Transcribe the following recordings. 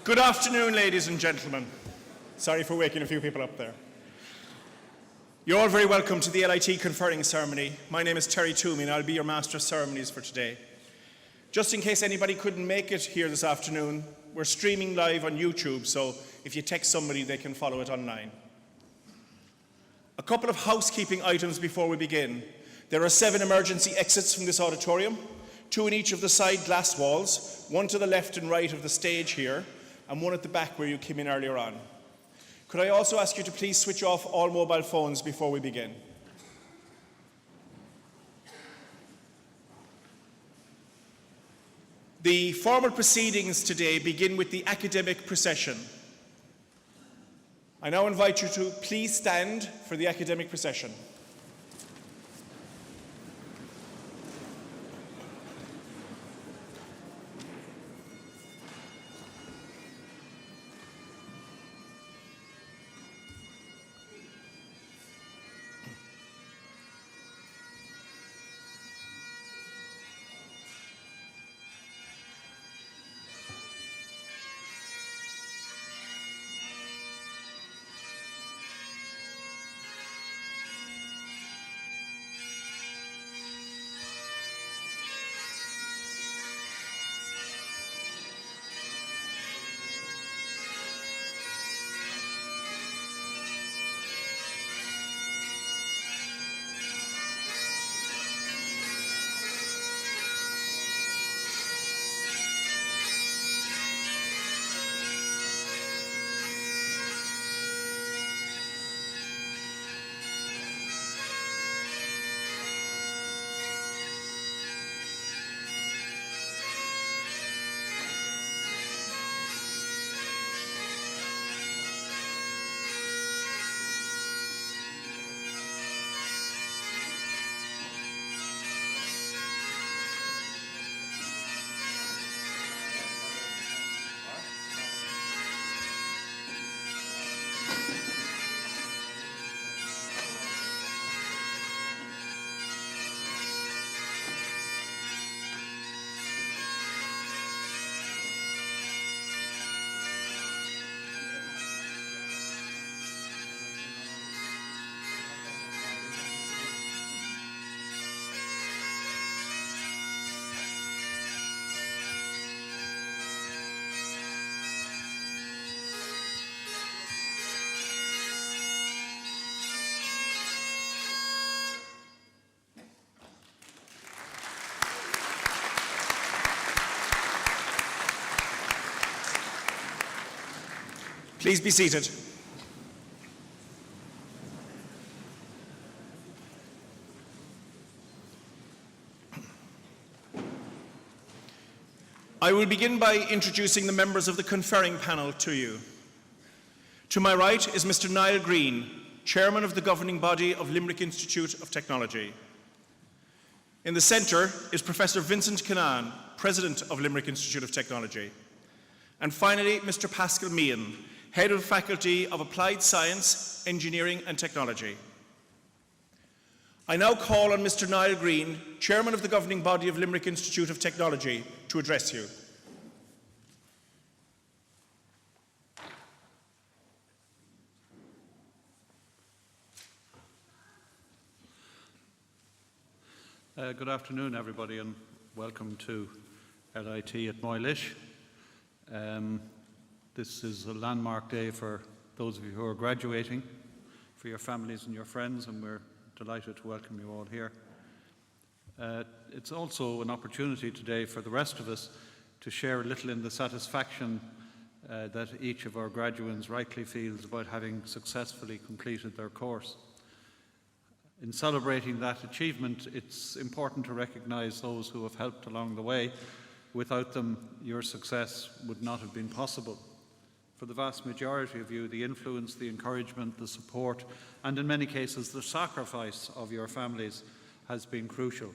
Good afternoon, ladies and gentlemen. Sorry for waking a few people up there. You're all very welcome to the LIT conferring ceremony. My name is Terry Toomey and I'll be your Master of Ceremonies for today. Just in case anybody couldn't make it here this afternoon, we're streaming live on YouTube, so if you text somebody, they can follow it online. A couple of housekeeping items before we begin. There are 7 emergency exits from this auditorium, 2 in each of the side glass walls, 1 to the left and right of the stage here, and 1 at the back where you came in earlier on. Could I also ask you to please switch off all mobile phones before we begin? The formal proceedings today begin with the academic procession. I now invite you to please stand for the academic procession. Please be seated. I will begin by introducing the members of the conferring panel to you. To my right is Mr. Niall Green, Chairman of the governing body of Limerick Institute of Technology. In the centre is Professor Vincent Kinane, President of Limerick Institute of Technology. And finally, Mr. Pascal Meehan, Head of Faculty of Applied Science, Engineering and Technology. I now call on Mr. Niall Green, Chairman of the governing body of Limerick Institute of Technology, to address you. Good afternoon, everybody, and welcome to LIT at Moylish. This is a landmark day for those of you who are graduating, for your families and your friends, and we're delighted to welcome you all here. It's also an opportunity today for the rest of us to share a little in the satisfaction that each of our graduates rightly feels about having successfully completed their course. In celebrating that achievement, it's important to recognise those who have helped along the way. Without them, your success would not have been possible. For the vast majority of you, the influence, the encouragement, the support, and in many cases the sacrifice of your families has been crucial.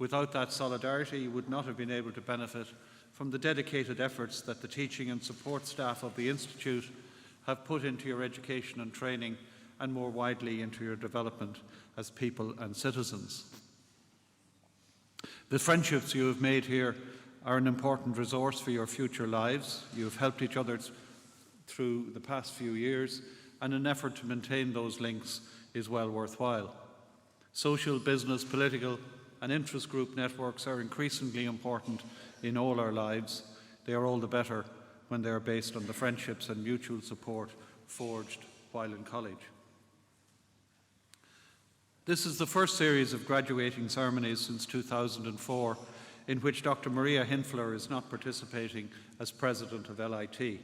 Without that solidarity, you would not have been able to benefit from the dedicated efforts that the teaching and support staff of the Institute have put into your education and training, and more widely into your development as people and citizens. The friendships you have made here are an important resource for your future lives. You have helped each other through the past few years, and an effort to maintain those links is well worthwhile. Social, business, political and interest group networks are increasingly important in all our lives. They are all the better when they are based on the friendships and mutual support forged while in college. This is the first series of graduating ceremonies since 2004 in which Dr. Maria Hinfler is not participating as President of LIT.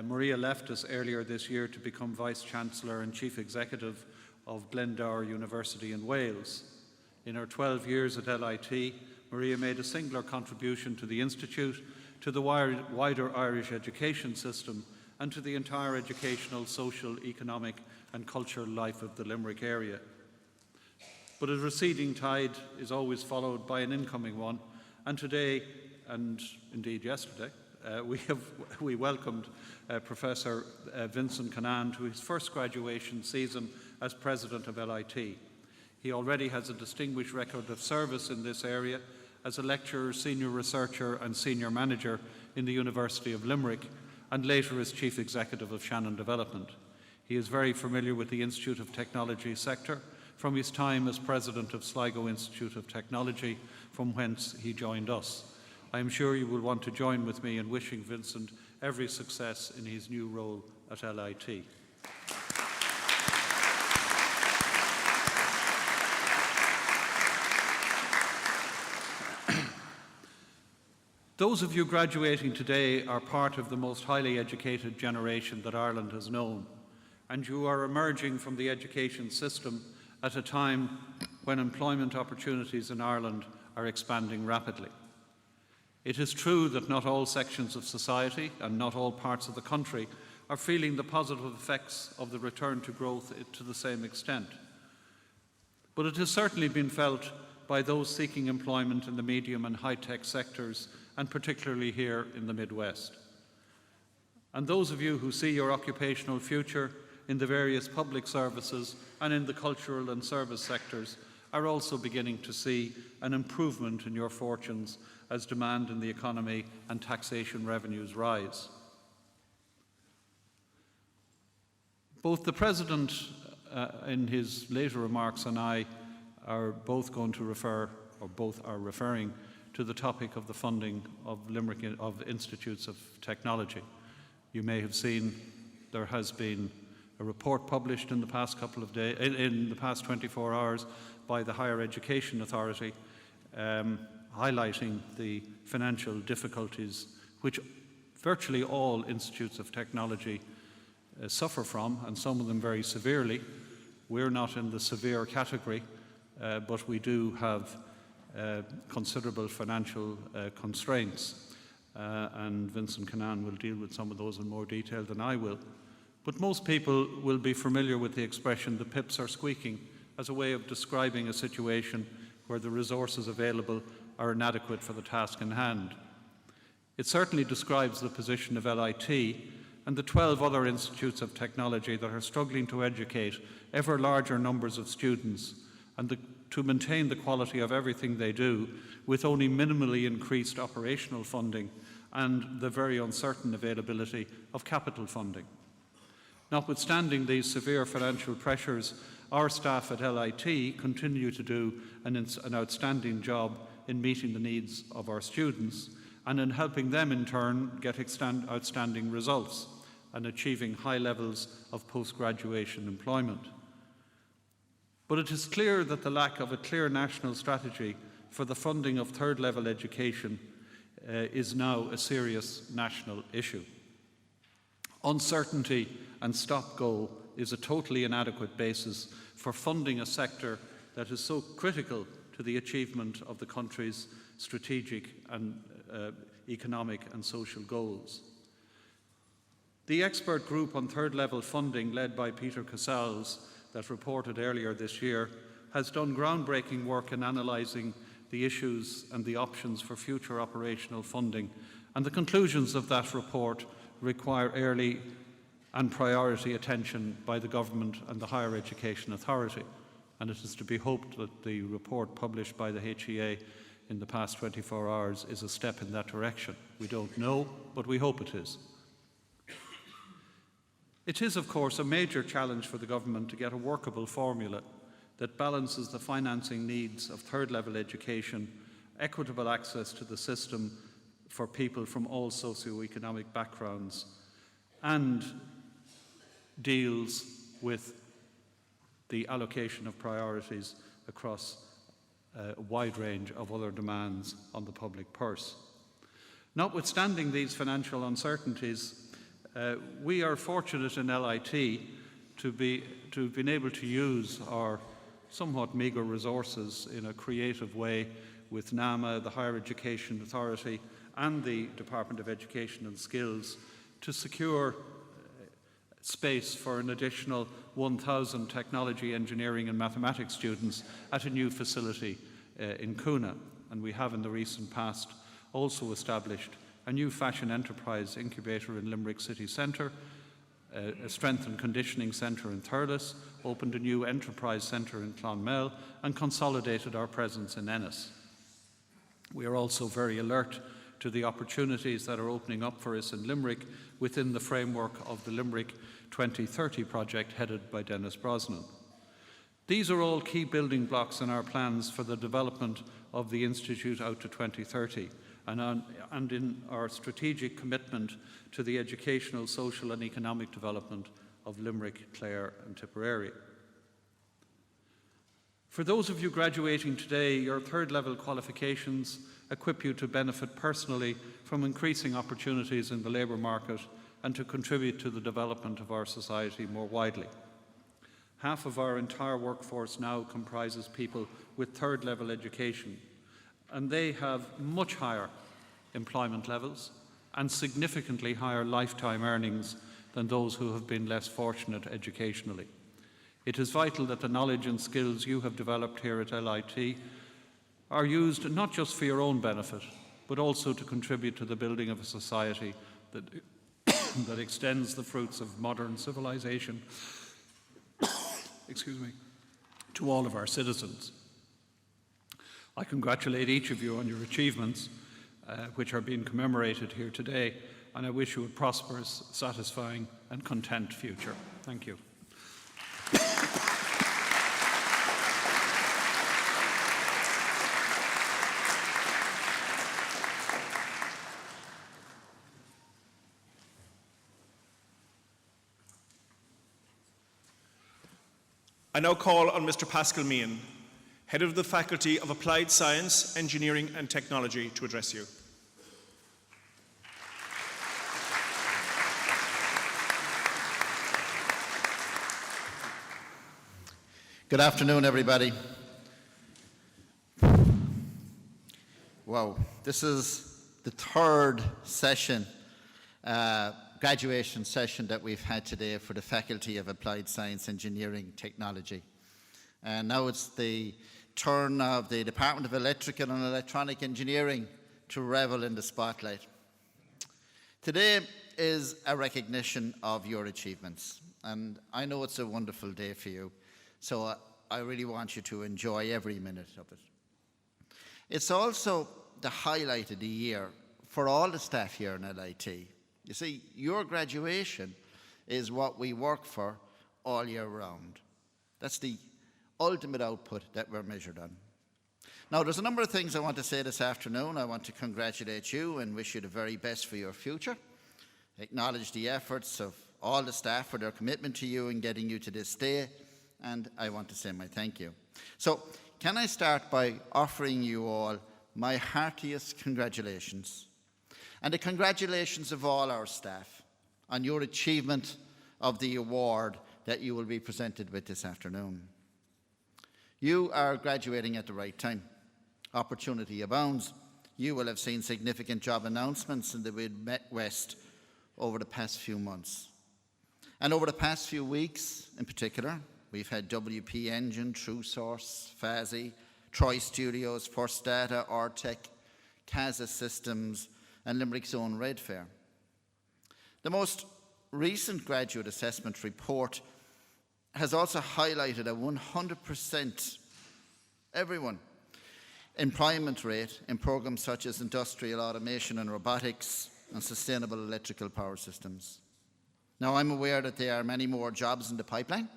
Maria left us earlier this year to become Vice-Chancellor and Chief Executive of Glendower University in Wales. In her 12 years at LIT, Maria made a singular contribution to the Institute, to the wider Irish education system, and to the entire educational, social, economic and cultural life of the Limerick area. But a receding tide is always followed by an incoming one, and today, and indeed yesterday, we welcomed Professor Vincent Cannan to his first graduation season as President of LIT. He already has a distinguished record of service in this area as a lecturer, senior researcher and senior manager in the University of Limerick, and later as Chief Executive of Shannon Development. He is very familiar with the Institute of Technology sector from his time as President of Sligo Institute of Technology, from whence he joined us. I am sure you will want to join with me in wishing Vincent every success in his new role at LIT. Those of you graduating today are part of the most highly educated generation that Ireland has known, and you are emerging from the education system at a time when employment opportunities in Ireland are expanding rapidly. It is true that not all sections of society and not all parts of the country are feeling the positive effects of the return to growth to the same extent. But it has certainly been felt by those seeking employment in the medium and high-tech sectors, and particularly here in the Midwest. And those of you who see your occupational future in the various public services and in the cultural and service sectors are also beginning to see an improvement in your fortunes as demand in the economy and taxation revenues rise. Both the President in his later remarks and I are both going to refer, or both are referring, to the topic of the funding of Limerick of institutes of technology. You may have seen there has been a report published in the past couple of days, in the past 24 hours, by the Higher Education Authority, highlighting the financial difficulties which virtually all institutes of technology suffer from, and some of them very severely. We're not in the severe category, but we do have considerable financial constraints, and Vincent Cannan will deal with some of those in more detail than I will. But most people will be familiar with the expression, the pips are squeaking, as a way of describing a situation where the resources available are inadequate for the task in hand. It certainly describes the position of LIT and the 12 other institutes of technology that are struggling to educate ever larger numbers of students and to maintain the quality of everything they do with only minimally increased operational funding and the very uncertain availability of capital funding. Notwithstanding these severe financial pressures, our staff at LIT continue to do an outstanding job in meeting the needs of our students and in helping them in turn get outstanding results and achieving high levels of post-graduation employment. But it is clear that the lack of a clear national strategy for the funding of third-level education is now a serious national issue. Uncertainty and stop-go is a totally inadequate basis for funding a sector that is so critical to the achievement of the country's strategic and economic and social goals. The expert group on third-level funding, led by Peter Casals, that reported earlier this year, has done groundbreaking work in analysing the issues and the options for future operational funding, and the conclusions of that report require early and priority attention by the Government and the Higher Education Authority, and it is to be hoped that the report published by the HEA in the past 24 hours is a step in that direction. We don't know, but we hope it is. It is, of course, a major challenge for the government to get a workable formula that balances the financing needs of third-level education, equitable access to the system for people from all socio-economic backgrounds, and deals with the allocation of priorities across a wide range of other demands on the public purse. Notwithstanding these financial uncertainties, we are fortunate in LIT to have been able to use our somewhat meagre resources in a creative way with NAMA, the Higher Education Authority, and the Department of Education and Skills to secure space for an additional 1,000 technology, engineering and mathematics students at a new facility in Coona. And we have in the recent past also established a new fashion enterprise incubator in Limerick City Centre, a strength and conditioning centre in Thurles, opened a new enterprise centre in Clonmel, and consolidated our presence in Ennis. We are also very alert to the opportunities that are opening up for us in Limerick within the framework of the Limerick 2030 project headed by Dennis Brosnan. These are all key building blocks in our plans for the development of the Institute out to 2030 and in our strategic commitment to the educational, social and economic development of Limerick, Clare and Tipperary. For those of you graduating today, your third-level qualifications equip you to benefit personally from increasing opportunities in the labour market and to contribute to the development of our society more widely. Half of our entire workforce now comprises people with third-level education, and they have much higher employment levels and significantly higher lifetime earnings than those who have been less fortunate educationally. It is vital that the knowledge and skills you have developed here at LIT are used not just for your own benefit, but also to contribute to the building of a society that, that extends the fruits of modern civilization to all of our citizens. I congratulate each of you on your achievements, which are being commemorated here today, and I wish you a prosperous, satisfying and content future. Thank you. I now call on Mr. Pascal Meehan, Head of the Faculty of Applied Science, Engineering and Technology, to address you. Good afternoon, everybody. Wow, this is the third session, graduation session that we've had today for the Faculty of Applied Science, Engineering, Technology. And now it's the turn of the Department of Electrical and Electronic Engineering to revel in the spotlight. Today is a recognition of your achievements, and I know it's a wonderful day for you, so I really want you to enjoy every minute of it. It's also the highlight of the year for all the staff here in LIT. You see, your graduation is what we work for all year round. That's the ultimate output that we're measured on. Now, there's a number of things I want to say this afternoon. I want to congratulate you and wish you the very best for your future. Acknowledge the efforts of all the staff for their commitment to you in getting you to this day, and I want to say my thank you. So, can I start by offering you all my heartiest congratulations and the congratulations of all our staff on your achievement of the award that you will be presented with this afternoon. You are graduating at the right time. Opportunity abounds. You will have seen significant job announcements in the Mid-West over the past few months. And over the past few weeks in particular, we've had WP Engine, TrueSource, FASI, Troy Studios, First Data, Ortec, CASA Systems, and Limerick's own Red Fair. The most recent graduate assessment report has also highlighted a 100%, everyone, employment rate in programs such as industrial automation and robotics and sustainable electrical power systems. Now, I'm aware that there are many more jobs in the pipeline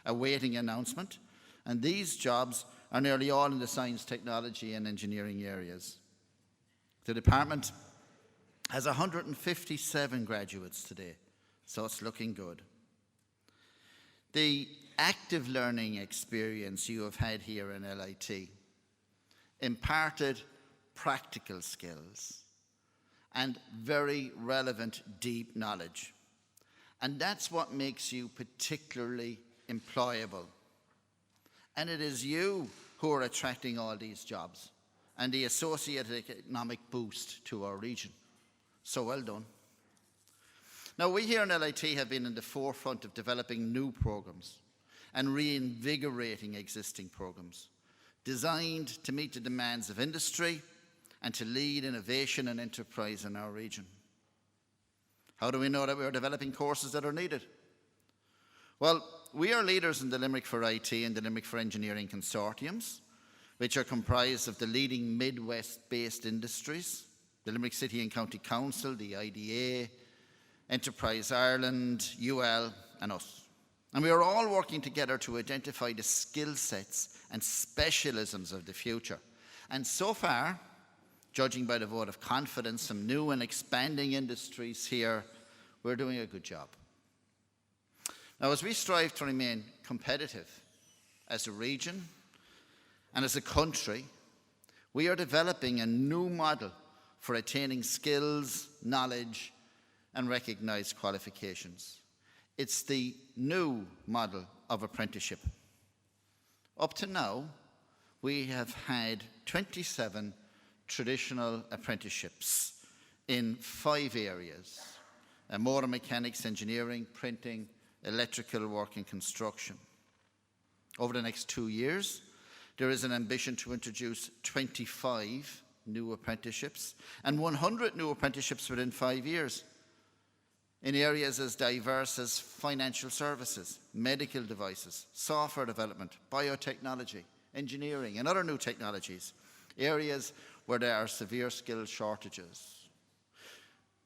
awaiting announcement, and these jobs are nearly all in the science, technology and engineering areas. The department has 157 graduates today, so it's looking good. The active learning experience you have had here in LIT imparted practical skills and very relevant deep knowledge. And that's what makes you particularly employable. And it is you who are attracting all these jobs and the associated economic boost to our region. So well done. Now, we here in LIT have been in the forefront of developing new programs and reinvigorating existing programs designed to meet the demands of industry and to lead innovation and enterprise in our region. How do we know that we are developing courses that are needed? Well, we are leaders in the Limerick for IT and the Limerick for Engineering consortiums, which are comprised of the leading Midwest-based industries, the Limerick City and County Council, the IDA, Enterprise Ireland, UL, and us. And we are all working together to identify the skill sets and specialisms of the future. And so far, judging by the vote of confidence from new and expanding industries here, we're doing a good job. Now, as we strive to remain competitive as a region and as a country, we are developing a new model for attaining skills, knowledge, and recognised qualifications. It's the new model of apprenticeship. Up to now, we have had 27 traditional apprenticeships in 5 areas: motor mechanics, engineering, printing, electrical work and construction. Over the next 2 years, there is an ambition to introduce 25 new apprenticeships and 100 new apprenticeships within 5 years in areas as diverse as financial services, medical devices, software development, biotechnology, engineering and other new technologies, areas where there are severe skill shortages.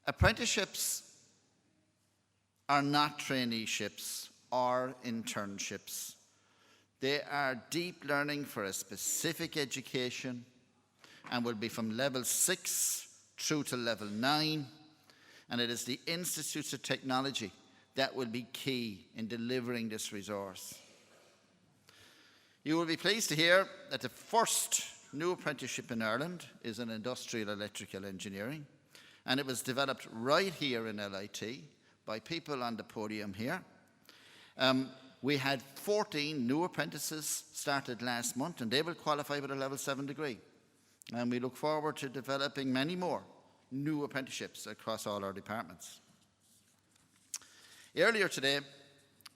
Apprenticeships are not traineeships or internships. They are deep learning for a specific education and will be from level 6 through to level 9. And it is the Institutes of Technology that will be key in delivering this resource. You will be pleased to hear that the first new apprenticeship in Ireland is in industrial electrical engineering, and it was developed right here in LIT by people on the podium here. We had 14 new apprentices started last month, and they will qualify with a level 7 degree. And we look forward to developing many more new apprenticeships across all our departments. Earlier today,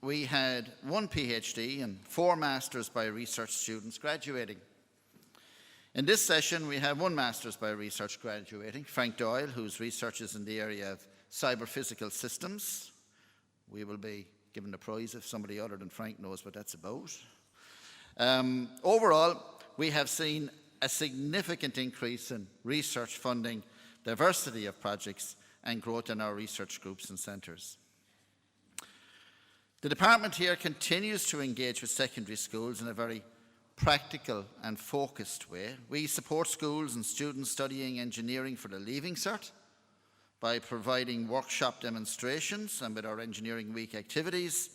we had 1 PhD and 4 Masters by Research students graduating. In this session, we have 1 Masters by Research graduating, Frank Doyle, whose research is in the area of cyber-physical systems. We will be given the prize if somebody other than Frank knows what that's about. Overall, we have seen a significant increase in research funding, diversity of projects, and growth in our research groups and centres. The department here continues to engage with secondary schools in a very practical and focused way. We support schools and students studying engineering for the Leaving Cert by providing workshop demonstrations and with our Engineering Week activities.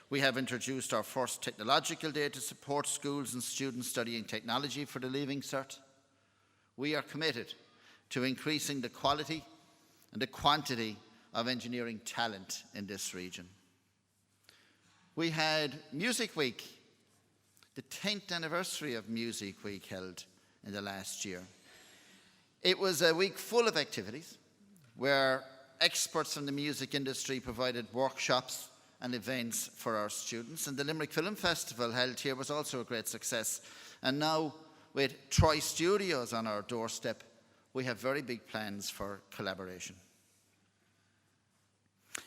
We have introduced our first technological day to support schools and students studying technology for the Leaving Cert. We are committed to increasing the quality and the quantity of engineering talent in this region. We had Music Week, the 10th anniversary of Music Week held in the last year. It was a week full of activities where experts from the music industry provided workshops and events for our students. And the Limerick Film Festival held here was also a great success. And now, with Troy Studios on our doorstep, we have very big plans for collaboration.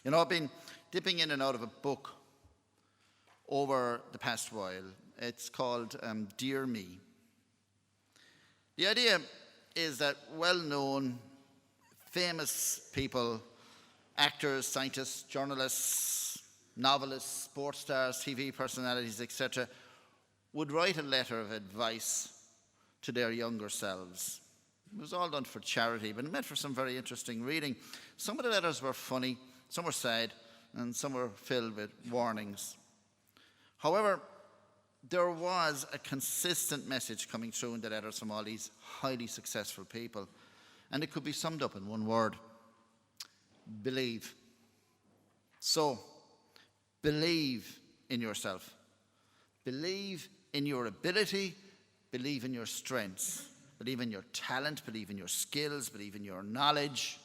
You know, I've been dipping in and out of a book over the past while. It's called Dear Me. The idea is that well-known, famous people, actors, scientists, journalists, novelists, sports stars, TV personalities, etc., would write a letter of advice to their younger selves. It was all done for charity, but it made for some very interesting reading. Some of the letters were funny, some were sad, and some were filled with warnings. However, there was a consistent message coming through in the letters from all these highly successful people, and it could be summed up in one word: believe. So, believe in yourself. Believe in your ability, believe in your strengths, believe in your talent, believe in your skills, believe in your knowledge,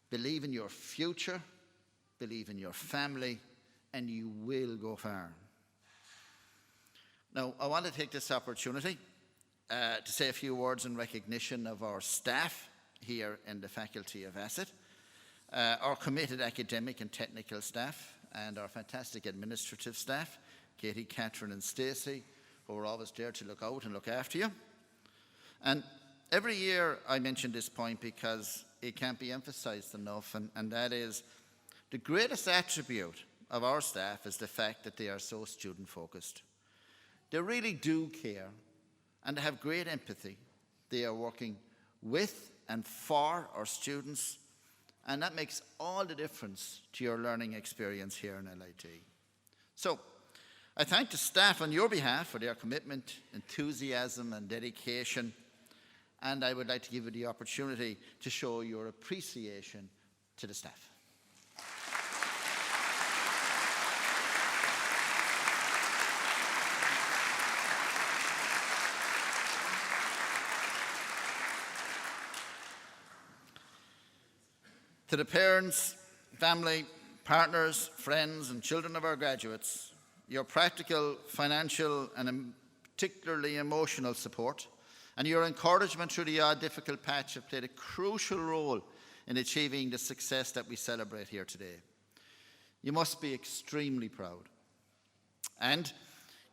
believe in your future, believe in your family, and you will go far. Now, I want to take this opportunity to say a few words in recognition of our staff here in the Faculty of Asset, our committed academic and technical staff, and our fantastic administrative staff, Katie, Catherine and Stacey, who are always there to look out and look after you. And every year I mention this point because it can't be emphasized enough, and that is the greatest attribute of our staff is the fact that they are so student-focused. They really do care and have great empathy. They are working with and for our students, and that makes all the difference to your learning experience here in LIT. So, I thank the staff on your behalf for their commitment, enthusiasm and dedication, and I would like to give you the opportunity to show your appreciation to the staff. To the parents, family, partners, friends and children of our graduates, your practical, financial and particularly emotional support and your encouragement through the odd difficult patch have played a crucial role in achieving the success that we celebrate here today. You must be extremely proud. And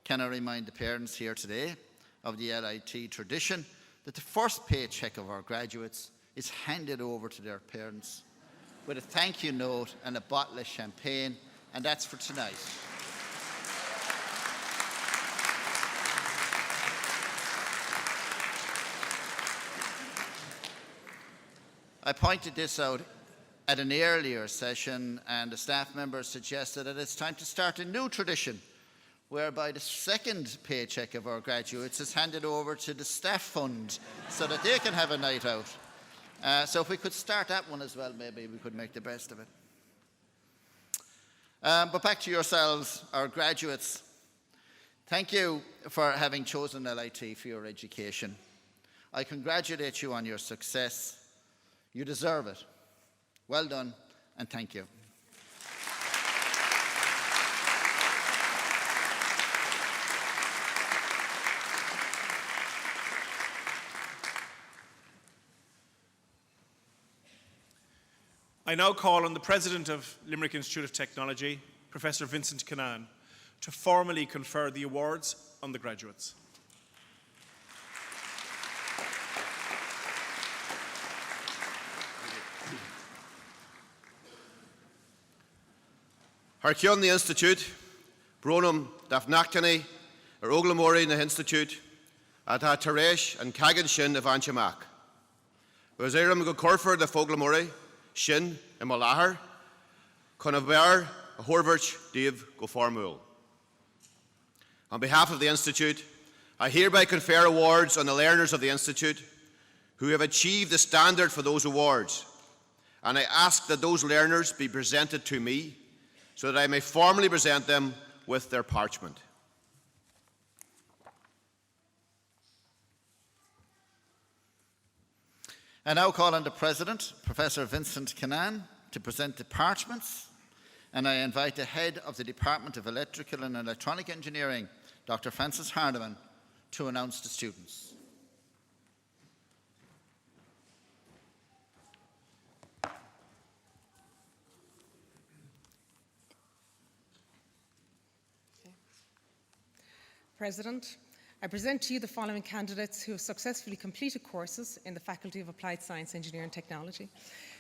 can I remind the parents here today of the LIT tradition that the first paycheck of our graduates is handed over to their parents with a thank you note and a bottle of champagne, and that's for tonight. I pointed this out at an earlier session, and the staff members suggested that it's time to start a new tradition whereby the second paycheck of our graduates is handed over to the staff fund so that they can have a night out. So if we could start that one as well, maybe we could make the best of it. But back to yourselves, our graduates. Thank you for having chosen LIT for your education. I congratulate you on your success. You deserve it. Well done, and thank you. I now call on the President of Limerick Institute of Technology, Professor Vincent Cannan, to formally confer the awards on the graduates. Harcion the Institute, Bronum Dafnachtani, or Oglamori the Institute, at Taresh and Kagan Shin of Anchamak. Waziram go Corfer the Foglamori, Shin and Malahar, Conabar, Horvich, Dave go Formul. On behalf of the Institute, I hereby confer awards on the learners of the Institute who have achieved the standard for those awards, and I ask that those learners be presented to me so that I may formally present them with their parchment. I now call on the President, Professor Vincent Cannan, to present the parchments, and I invite the Head of the Department of Electrical and Electronic Engineering, Dr. Francis Hardiman, to announce the students. President, I present to you the following candidates who have successfully completed courses in the Faculty of Applied Science, Engineering and Technology,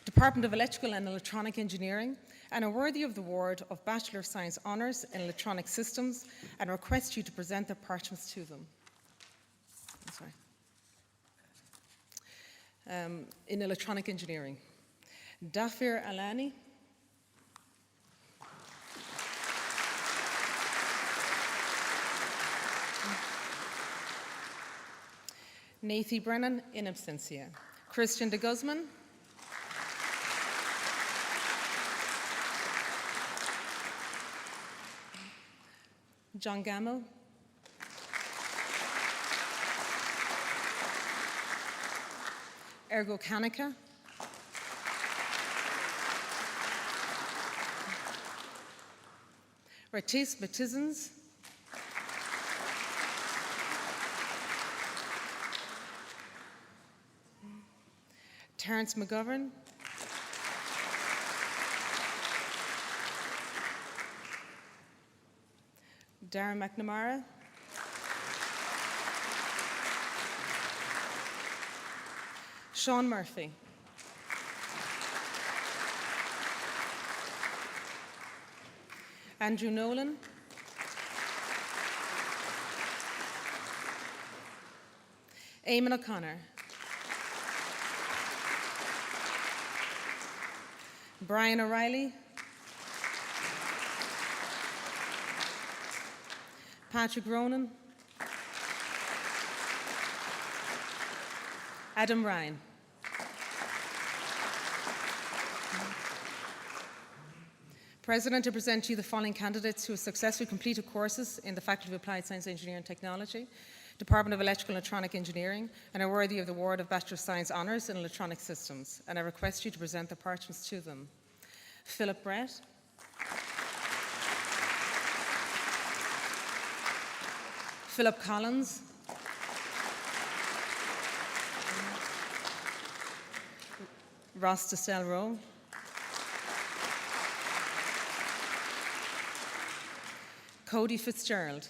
Department of Electrical and Electronic Engineering, and are worthy of the award of Bachelor of Science Honours in Electronic Systems, and request you to present their parchments to them. In Electronic Engineering. Dafir Alani. Nathy Brennan in absentia. Christian de Guzman. John Gammo. Ergo Kanika. Ratis Matizens. Terence McGovern. Darren McNamara. Sean Murphy. Andrew Nolan. Eamon O'Connor. Brian O'Reilly. Patrick Ronan. Adam Ryan. President, to present to you the following candidates who have successfully completed courses in the Faculty of Applied Science, Engineering and Technology, Department of Electrical and Electronic Engineering, and are worthy of the award of Bachelor of Science Honours in Electronic Systems, and I request you to present the parchments to them. Philip Brett. Philip Collins. Ross DeStel Rowe. Cody Fitzgerald.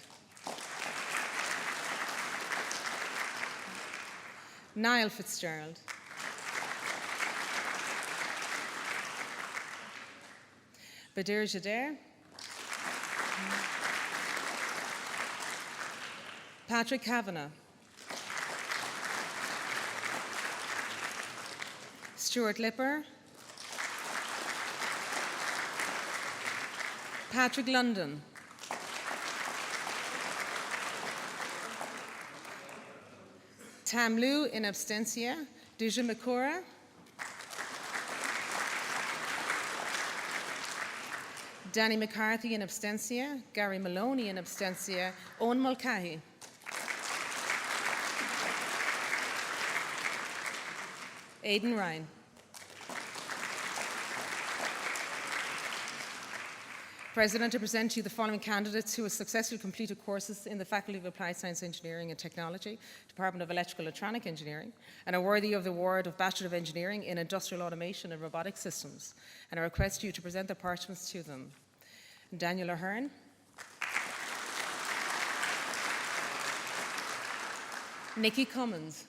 Niall Fitzgerald. Badir Jader. Patrick Kavanagh. Stuart Lipper. Patrick London. Tam Liu in absentia. Deja Makura. Danny McCarthy in absentia. Gary Maloney in absentia. Owen Mulcahy. Aidan Ryan. President, to present to you the following candidates who have successfully completed courses in the Faculty of Applied Science, Engineering and Technology, Department of Electrical and Electronic Engineering, and are worthy of the award of Bachelor of Engineering in Industrial Automation and Robotic Systems, and I request you to present their parchments to them. Daniel Ahern. Nikki Cummins.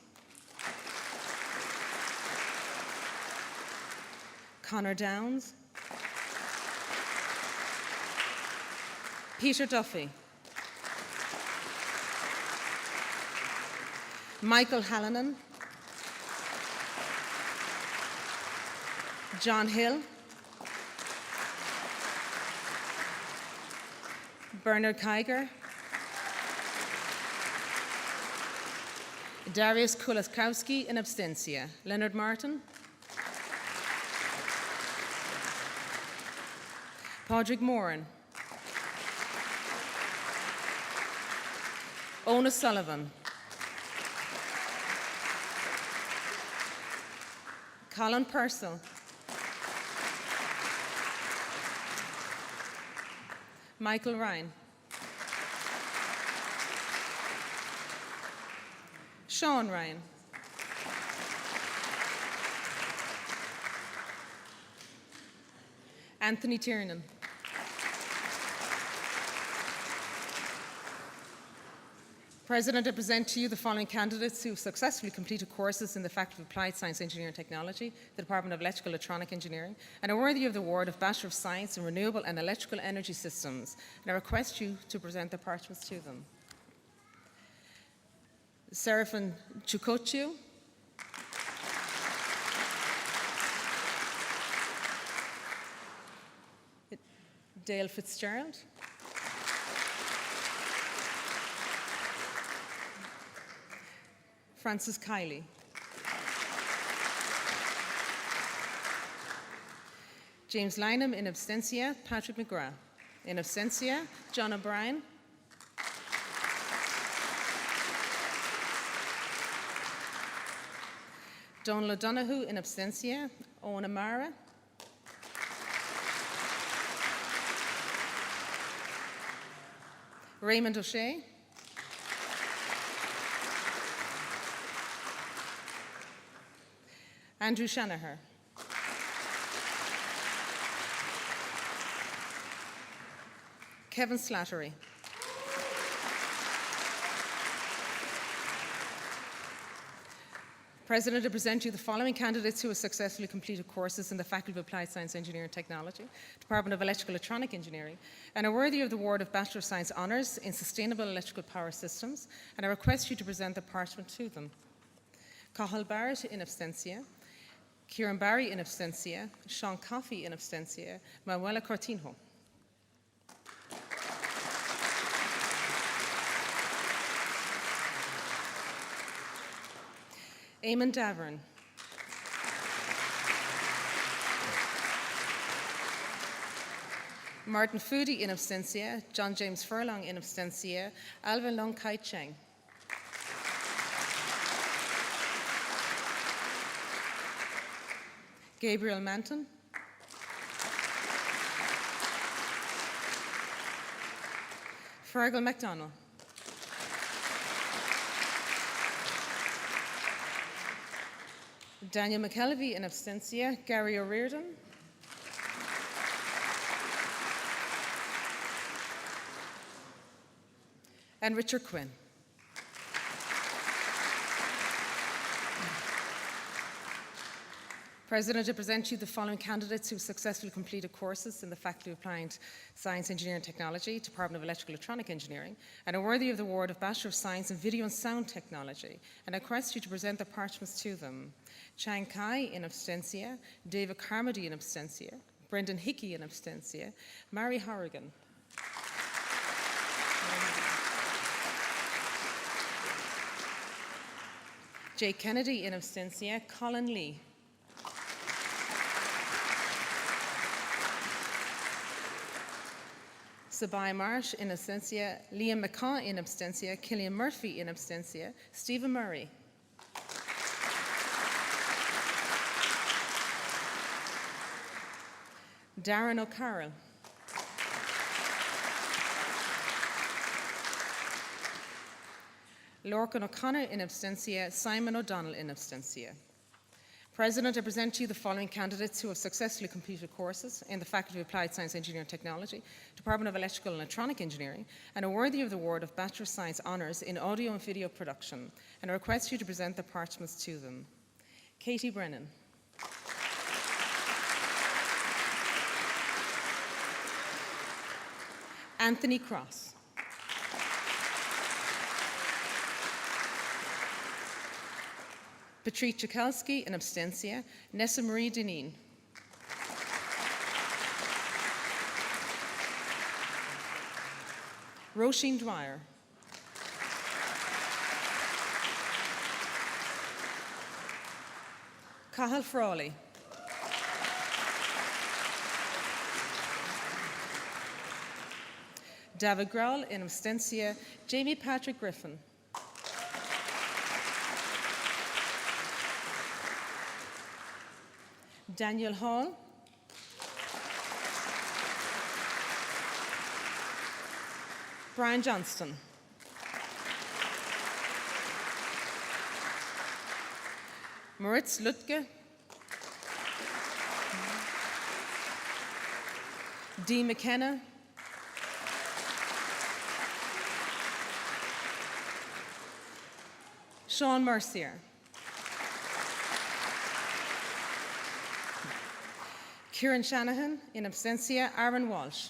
Connor Downs. Peter Duffy. Michael Hallinan. John Hill. Bernard Kiger. Darius Kulaskowski in absentia. Leonard Martin. Padraig Moran. Ona Sullivan. Colin Purcell. Michael Ryan. Sean Ryan. Anthony Tiernan. President, I present to you the following candidates who have successfully completed courses in the Faculty of Applied Science, Engineering and Technology, the Department of Electrical Electronic Engineering, and are worthy of the award of Bachelor of Science in Renewable and Electrical Energy Systems. And I request you to present their parchments to them. Serafin Chukochu, Dale Fitzgerald, Francis Kiley, James Lynham in absentia, Patrick McGrath. In absentia, John O'Brien, Donald O'Donoghue in absentia, Owen Amara, Raymond O'Shea, Andrew Shanaher, Kevin Slattery, President, I present you the following candidates who have successfully completed courses in the Faculty of Applied Science, Engineering and Technology, Department of Electrical Electronic Engineering, and are worthy of the award of Bachelor of Science Honours in Sustainable Electrical Power Systems, and I request you to present the parchment to them. Cathal Barrett in absentia, Kieran Barry in absentia, Sean Coffey in absentia, Manuela Cortinho. Eamon Davern, Martin Foodie in absentia, John James Furlong in absentia, Alvin Long Kai Cheng. Gabriel Manton, Fergal MacDonald, Daniel McKelvey in absentia, Gary O'Riordan, and Richard Quinn. President, I present you the following candidates who successfully completed courses in the Faculty of Applied Science, Engineering and Technology, Department of Electrical Electronic Engineering, and are worthy of the award of Bachelor of Science in Video and Sound Technology. And I request you to present the parchments to them. Chang Kai in absentia, David Carmody in absentia, Brendan Hickey in absentia, Mary Horrigan. Jake Kennedy in absentia, Colin Lee. Sabai Marsh in absentia, Liam McCaw in absentia, Killian Murphy in absentia, Stephen Murray. Darren O'Carroll. Lorcan O'Connor in absentia, Simon O'Donnell in absentia. President, I present to you the following candidates who have successfully completed courses in the Faculty of Applied Science, Engineering and Technology, Department of Electrical and Electronic Engineering, and are worthy of the award of Bachelor of Science Honours in Audio and Video Production, and I request you to present the parchments to them. Katie Brennan. Anthony Cross. Patrice Chakowski in absentia, Nessa Marie Deneen. Roisin Dwyer. Cathal Frawley. David Growell in absentia, Jamie Patrick Griffin. Daniel Hall. Brian Johnston. Moritz Lutke. Dee McKenna. Sean Mercier. Kieran Shanahan, in absentia, Aaron Walsh.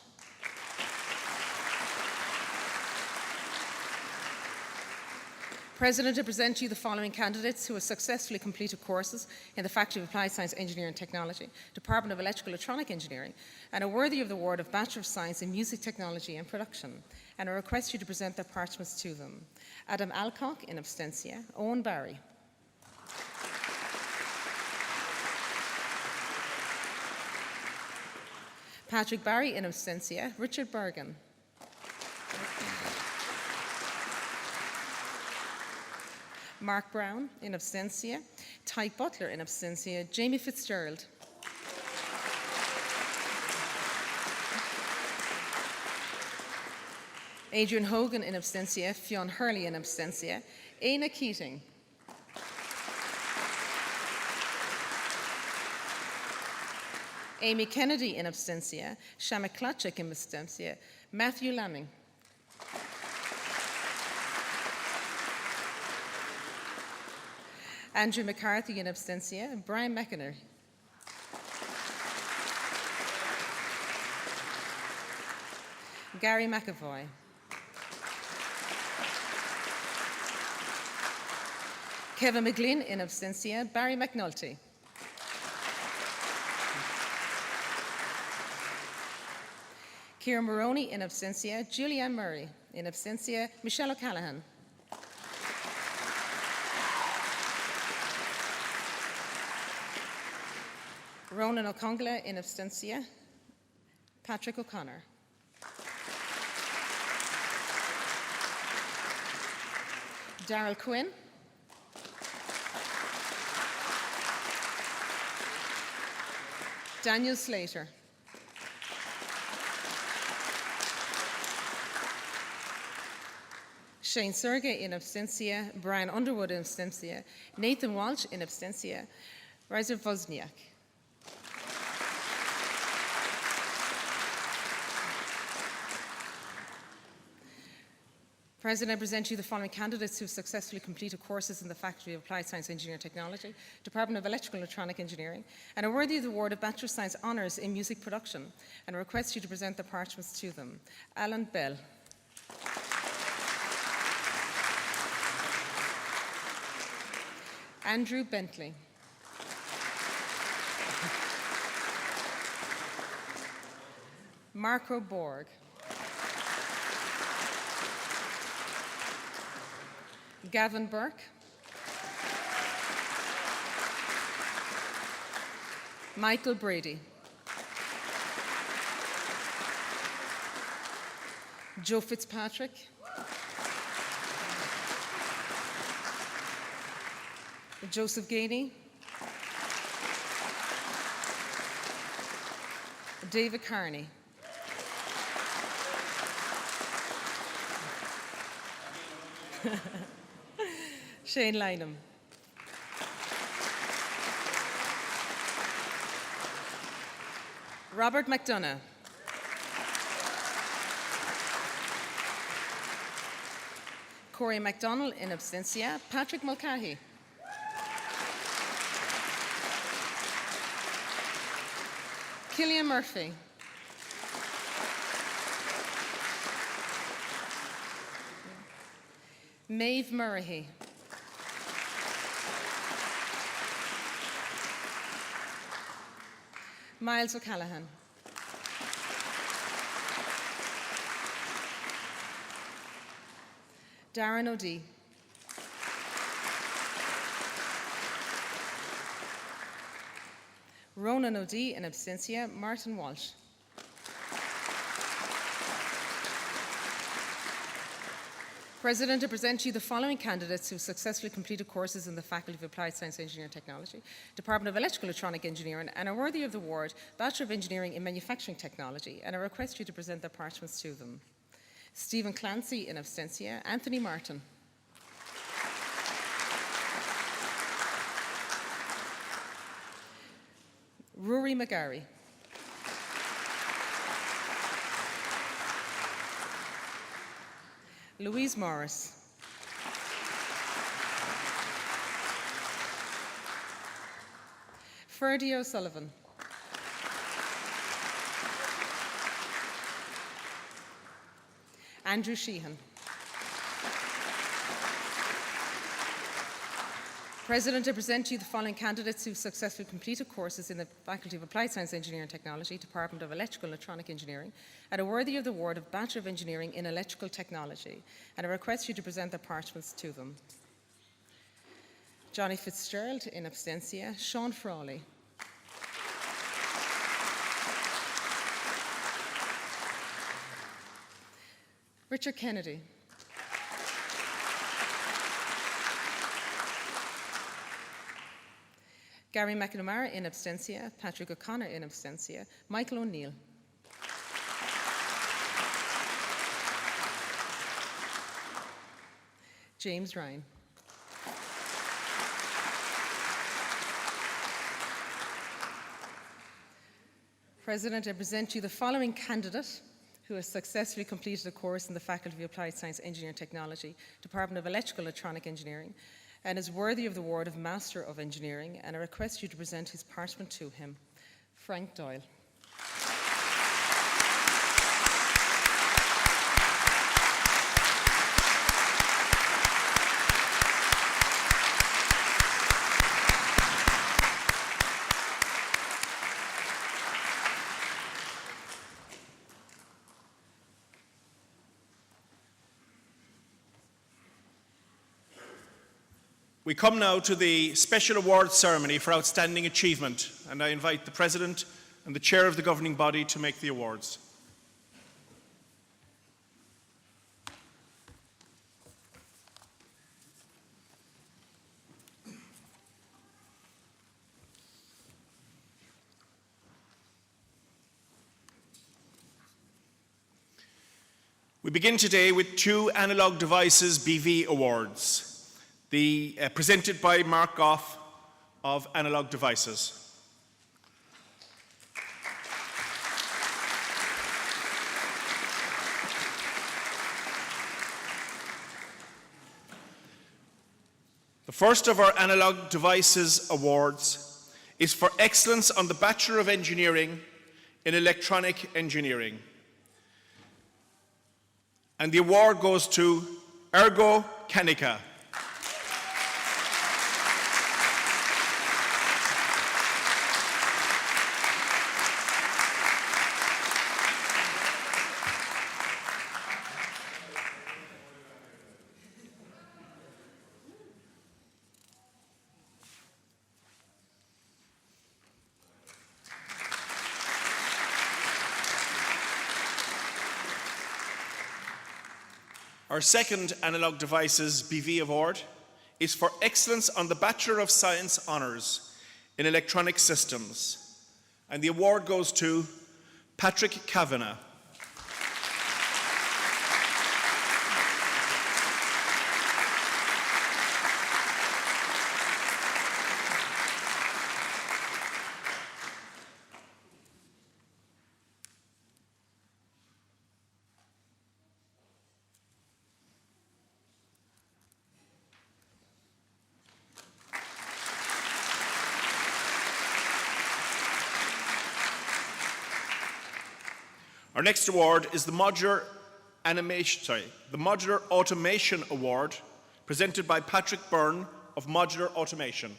President, to present to you the following candidates who have successfully completed courses in the Faculty of Applied Science, Engineering and Technology, Department of Electrical Electronic Engineering, and are worthy of the award of Bachelor of Science in Music Technology and Production, and I request you to present their parchments to them. Adam Alcock, in absentia, Owen Barry. Patrick Barry, in absentia, Richard Bergen. Mark Brown, in absentia, Tyke Butler, in absentia, Jamie Fitzgerald. Adrian Hogan, in absentia, Fionn Hurley, in absentia, Aina Keating. Amy Kennedy, in absentia, Shamak Klachik, in absentia, Matthew Lamming. Andrew McCarthy, in absentia, and Brian McInerney. Gary McAvoy. Kevin McGlynn, in absentia, Barry McNulty. Ciara Maroney, in absentia, Julianne Murray. In absentia, Michelle O'Callaghan. Ronan O'Congla, in absentia, Patrick O'Connor. Darrell Quinn. Daniel Slater. Shane Sergey, in absentia, Brian Underwood, in absentia, Nathan Walsh, in absentia, Reiser Wozniak. President, I present you the following candidates who have successfully completed courses in the Faculty of Applied Science, Engineering and Technology, Department of Electrical and Electronic Engineering, and are worthy of the award of Bachelor of Science Honours in Music Production, and I request you to present the parchments to them. Alan Bell. Andrew Bentley. Marco Borg. Gavin Burke. Michael Brady. Joe Fitzpatrick. Joseph Gainey. David Carney. Shane Lynham. Robert McDonough. Corey MacDonald, in absentia, Patrick Mulcahy. Killian Murphy. Maeve Murray. Miles O'Callaghan. Darren O'Dea. Ronan O'Dea, in absentia, Martin Walsh. President, to present to you the following candidates who successfully completed courses in the Faculty of Applied Science, Engineering and Technology, Department of Electrical Electronic Engineering, and are worthy of the award Bachelor of Engineering in Manufacturing Technology, and I request you to present their parchments to them. Stephen Clancy, in absentia, Anthony Martin. Rory McGarry. Louise Morris. Ferdy O'Sullivan. Andrew Sheehan. President, I present to you the following candidates who successfully completed courses in the Faculty of Applied Science, Engineering and Technology, Department of Electrical and Electronic Engineering, and are worthy of the award of Bachelor of Engineering in Electrical Technology. And I request you to present their parchments to them. Johnny Fitzgerald in absentia. Sean Frawley. Richard Kennedy. Gary McNamara in absentia. Patrick O'Connor in absentia. Michael O'Neill. James Ryan. President, I present to you the following candidate who has successfully completed a course in the Faculty of Applied Science, Engineering and Technology, Department of Electrical and Electronic Engineering, and is worthy of the award of Master of Engineering, and I request you to present his parchment to him. Frank Doyle. We come now to the special awards ceremony for outstanding achievement, and I invite the President and the Chair of the governing body to make the awards. We begin today with two Analog Devices BV Awards. Presented by Mark Goff of Analog Devices. The first of our Analog Devices Awards is for excellence on the Bachelor of Engineering in Electronic Engineering. And the award goes to Ergo Kanika. Our second Analog Devices BV Award is for excellence on the Bachelor of Science Honours in Electronic Systems. And the award goes to Patrick Kavanagh. Our next award is the Modular Automation Award, presented by Patrick Byrne of Modular Automation.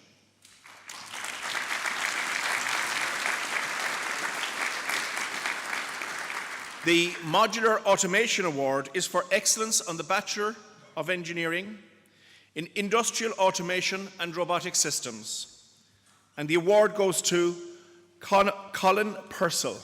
The Modular Automation Award is for excellence on the Bachelor of Engineering in Industrial Automation and Robotic Systems. And the award goes to Colin Purcell.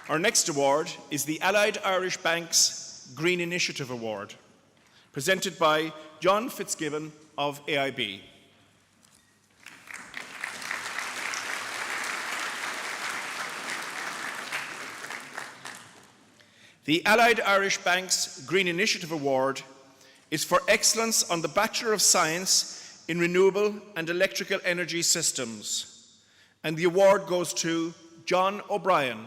Our next award is the Allied Irish Bank's Green Initiative Award, presented by John Fitzgibbon of AIB. The Allied Irish Bank's Green Initiative Award is for excellence on the Bachelor of Science in Renewable and Electrical Energy Systems, and the award goes to John O'Brien.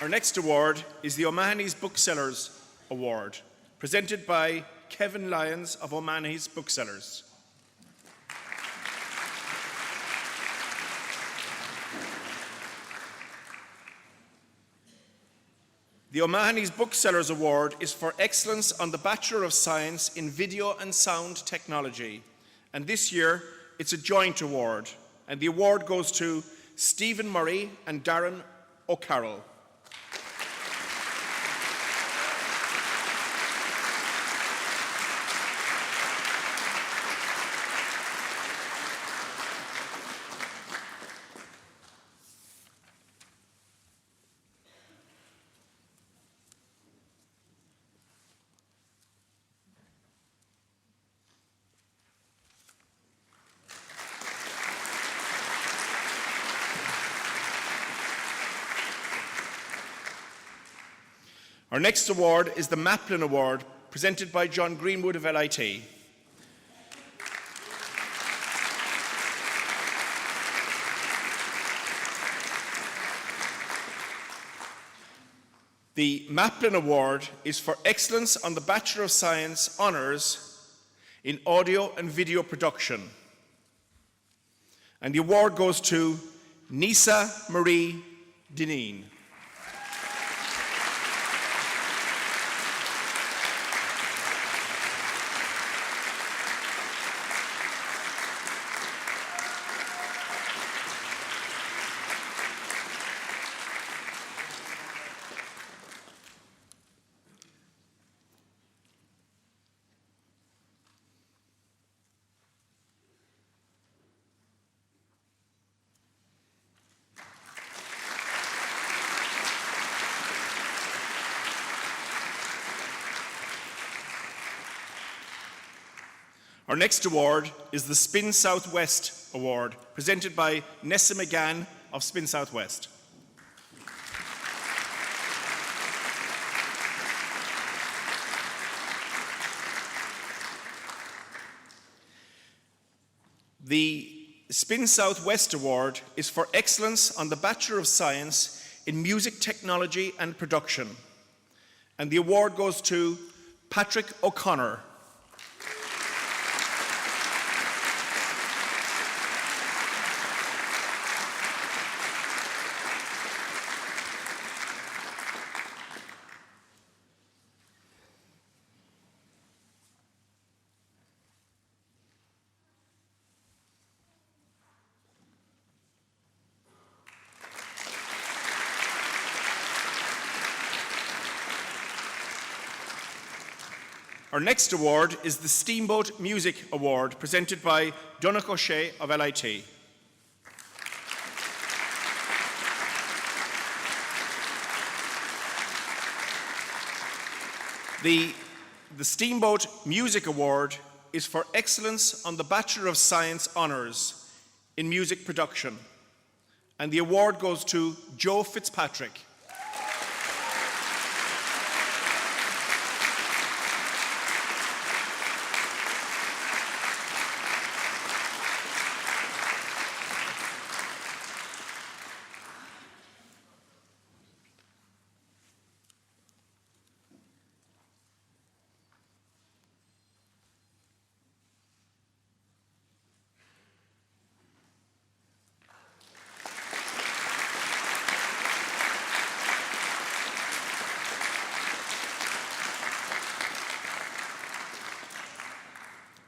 Our next award is the O'Mahony's Booksellers Award, presented by Kevin Lyons of O'Mahony's Booksellers. The O'Mahony's Booksellers Award is for excellence on the Bachelor of Science in Video and Sound Technology, and this year it's a joint award, and the award goes to Stephen Murray and Darren O'Carroll. Our next award is the Maplin Award, presented by John Greenwood of LIT. The Maplin Award is for excellence on the Bachelor of Science honours in audio and video production. And the award goes to Nisa Marie Dineen. Our next award is the Spin Southwest Award, presented by Nessa McGann of Spin Southwest. The Spin Southwest Award is for excellence on the Bachelor of Science in Music Technology and Production, and the award goes to Patrick O'Connor. Our next award is the Steamboat Music Award, presented by Donach O'Shea of LIT. The Steamboat Music Award is for excellence on the Bachelor of Science honours in music production, and the award goes to Joe Fitzpatrick.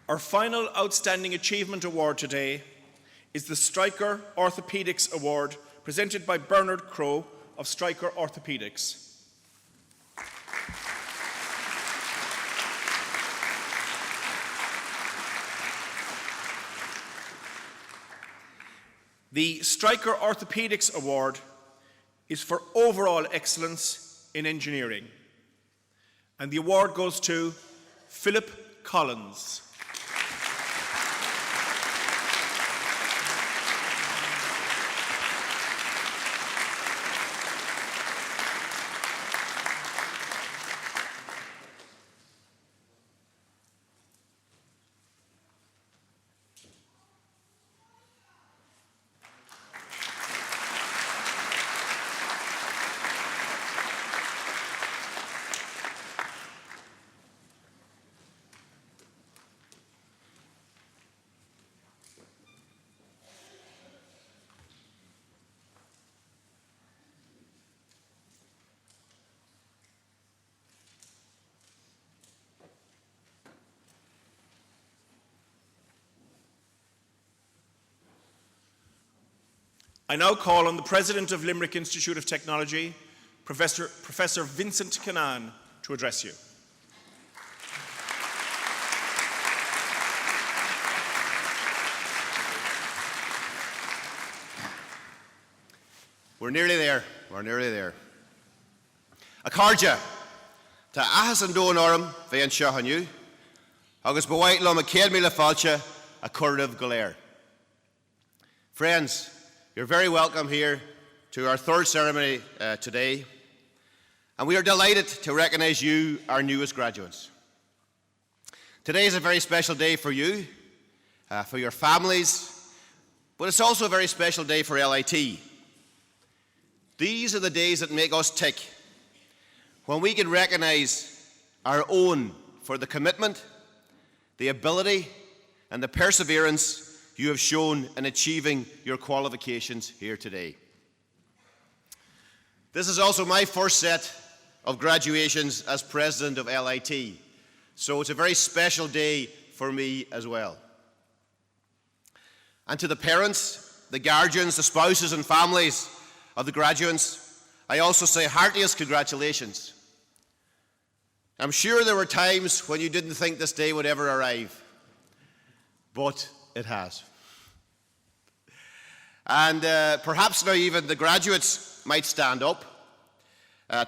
Our final Outstanding Achievement Award today is the Stryker Orthopaedics Award, presented by Bernard Crowe of Stryker Orthopaedics. The Stryker Orthopaedics Award is for overall excellence in engineering, and the award goes to Philip Collins. I now call on the President of Limerick Institute of Technology, Professor Vincent Cannan, to address you. We're nearly there. We're nearly there. Accordia, ta ahas an dóin orm bhí an seo haniu, agus bhhaid lom a céad míle fáilte a curribh go léir. Friends, you're very welcome here to our third ceremony today, and we are delighted to recognise you, our newest graduates. Today is a very special day for you, for your families, but it's also a very special day for LIT. These are the days that make us tick, when we can recognise our own for the commitment, the ability, and the perseverance you have shown in achieving your qualifications here today. This is also my first set of graduations as president of LIT, so it's a very special day for me as well. And to the parents, the guardians, the spouses and families of the graduates, I also say heartiest congratulations. I'm sure there were times when you didn't think this day would ever arrive, but it has. And perhaps now even the graduates might stand up,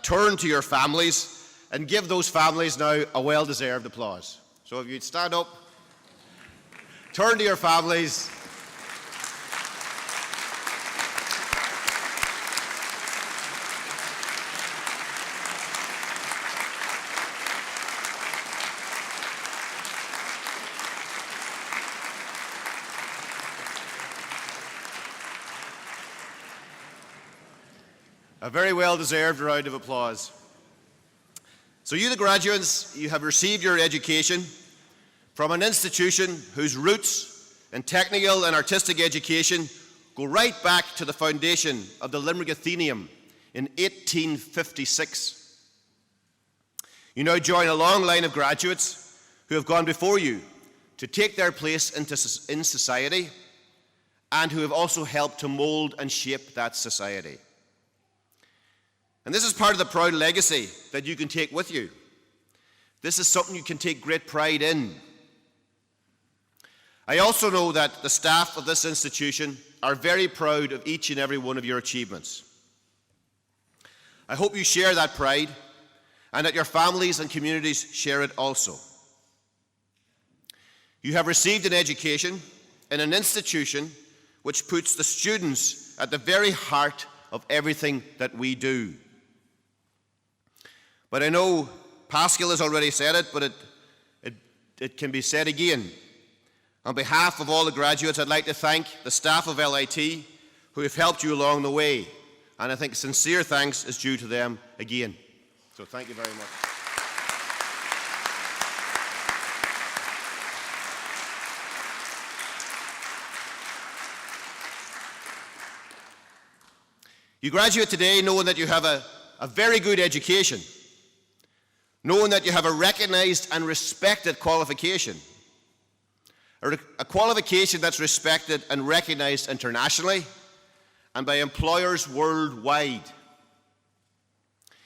turn to your families, and give those families now a well-deserved applause. So if you'd stand up, turn to your families. A very well-deserved round of applause. So you, the graduates, you have received your education from an institution whose roots in technical and artistic education go right back to the foundation of the Limerick Athenaeum in 1856. You now join a long line of graduates who have gone before you to take their place in society and who have also helped to mould and shape that society. And this is part of the proud legacy that you can take with you. This is something you can take great pride in. I also know that the staff of this institution are very proud of each and every one of your achievements. I hope you share that pride and that your families and communities share it also. You have received an education in an institution which puts the students at the very heart of everything that we do. But I know Pascal has already said it, but it can be said again. On behalf of all the graduates, I'd like to thank the staff of LIT who have helped you along the way. And I think sincere thanks is due to them again. So thank you very much. You graduate today knowing that you have a very good education, knowing that you have a recognized and respected qualification, a qualification that's respected and recognised internationally and by employers worldwide.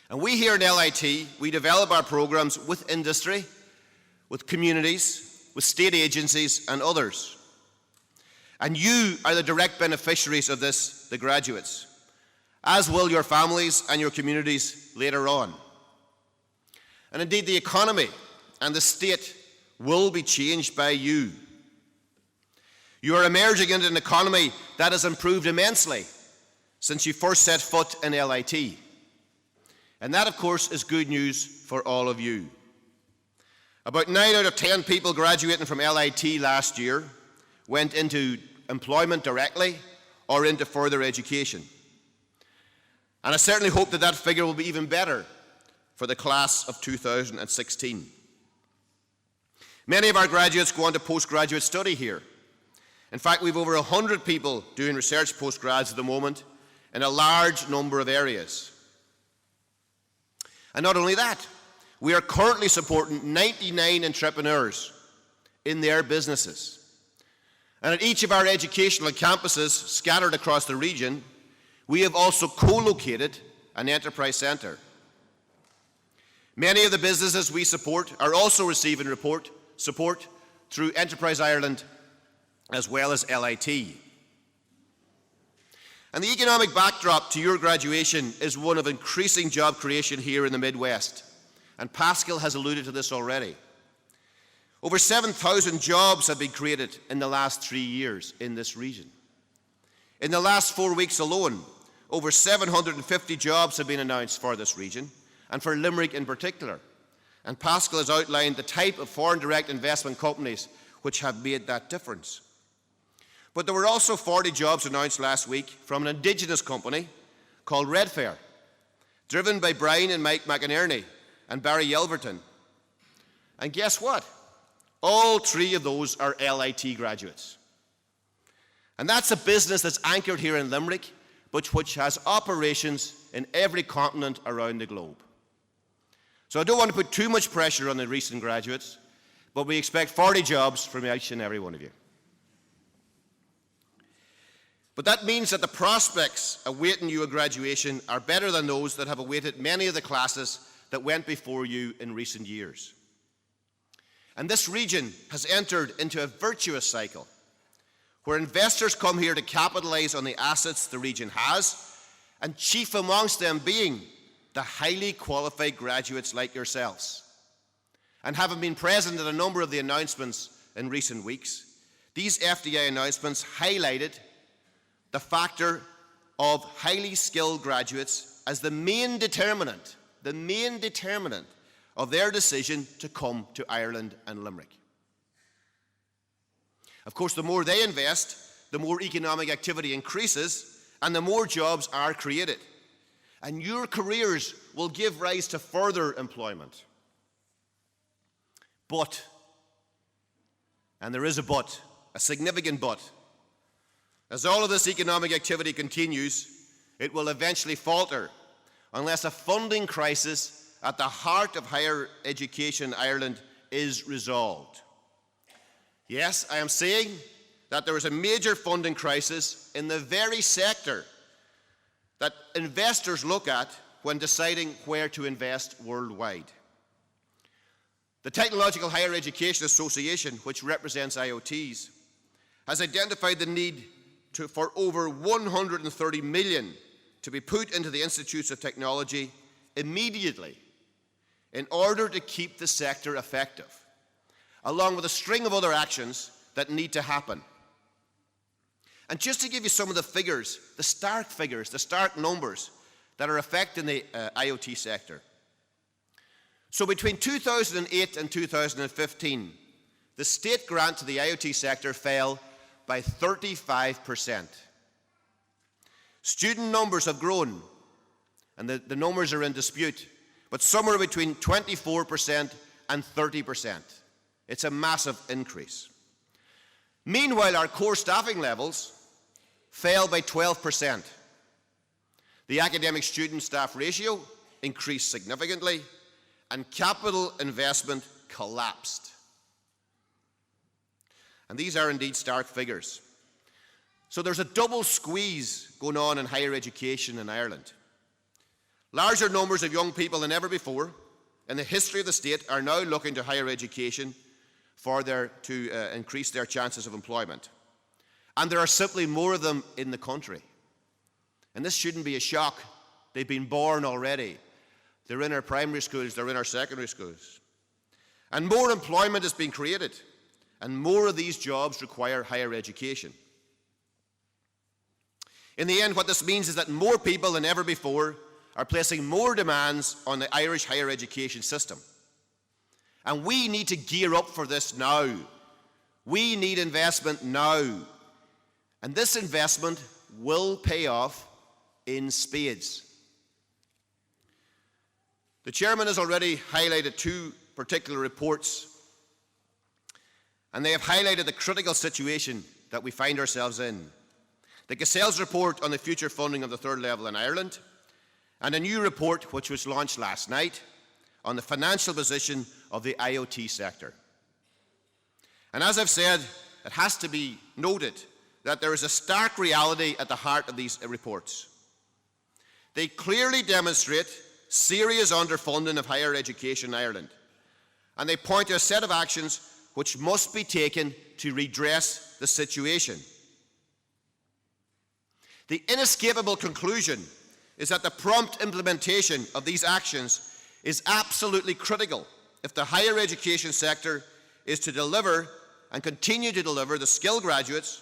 And we here in LIT, we develop our programmes with industry, with communities, with state agencies and others. And you are the direct beneficiaries of this, the graduates, as will your families and your communities later on. And indeed, the economy and the state will be changed by you. You are emerging into an economy that has improved immensely since you first set foot in LIT. And that, of course, is good news for all of you. About 9 out of 10 people graduating from LIT last year went into employment directly or into further education. And I certainly hope that that figure will be even better for the class of 2016. Many of our graduates go on to postgraduate study here. In fact, we have over 100 people doing research postgrads at the moment in a large number of areas. And not only that, we are currently supporting 99 entrepreneurs in their businesses. And at each of our educational campuses scattered across the region, we have also co-located an enterprise centre. Many of the businesses we support are also receiving support through Enterprise Ireland as well as LIT. And the economic backdrop to your graduation is one of increasing job creation here in the Midwest. And Pascal has alluded to this already. Over 7,000 jobs have been created in the last 3 years in this region. In the last 4 weeks alone, over 750 jobs have been announced for this region, and for Limerick in particular. And Pascal has outlined the type of foreign direct investment companies which have made that difference. But there were also 40 jobs announced last week from an Indigenous company called Redfair, driven by Brian and Mike McInerney and Barry Yelverton. And guess what? All 3 of those are LIT graduates. And that's a business that's anchored here in Limerick, but which has operations in every continent around the globe. So I don't want to put too much pressure on the recent graduates, but we expect 40 jobs from each and every one of you. But that means that the prospects awaiting you at graduation are better than those that have awaited many of the classes that went before you in recent years. And this region has entered into a virtuous cycle where investors come here to capitalise on the assets the region has, and chief amongst them being the highly qualified graduates like yourselves. And having been present at a number of the announcements in recent weeks, these FDI announcements highlighted the factor of highly skilled graduates as the main determinant of their decision to come to Ireland and Limerick. Of course, the more they invest, the more economic activity increases and the more jobs are created. And your careers will give rise to further employment. But, and there is a but, a significant but, as all of this economic activity continues, it will eventually falter unless a funding crisis at the heart of higher education in Ireland is resolved. Yes, I am saying that there is a major funding crisis in the very sector that investors look at when deciding where to invest worldwide. The Technological Higher Education Association, which represents IoTs, has identified the need for over 130 million to be put into the Institutes of Technology immediately in order to keep the sector effective, along with a string of other actions that need to happen. And just to give you some of the figures, the stark numbers that are affecting the IoT sector. So between 2008 and 2015, the state grant to the IoT sector fell by 35%. Student numbers have grown, and the numbers are in dispute, but somewhere between 24% and 30%. It's a massive increase. Meanwhile, our core staffing levels fell by 12%. The academic student-staff ratio increased significantly, and capital investment collapsed. And these are indeed stark figures. So there's a double squeeze going on in higher education in Ireland. Larger numbers of young people than ever before in the history of the state are now looking to higher education to increase their chances of employment. And there are simply more of them in the country. And this shouldn't be a shock. They've been born already. They're in our primary schools, they're in our secondary schools. And more employment is being created, and more of these jobs require higher education. In the end, what this means is that more people than ever before are placing more demands on the Irish higher education system. And we need to gear up for this now. We need investment now. And this investment will pay off in spades. The chairman has already highlighted two particular reports, and they have highlighted the critical situation that we find ourselves in. The Cassell's report on the future funding of the third level in Ireland, and a new report which was launched last night on the financial position of the IoT sector. And as I've said, it has to be noted that there is a stark reality at the heart of these reports. They clearly demonstrate serious underfunding of higher education in Ireland, and they point to a set of actions which must be taken to redress the situation. The inescapable conclusion is that the prompt implementation of these actions is absolutely critical if the higher education sector is to deliver and continue to deliver the skilled graduates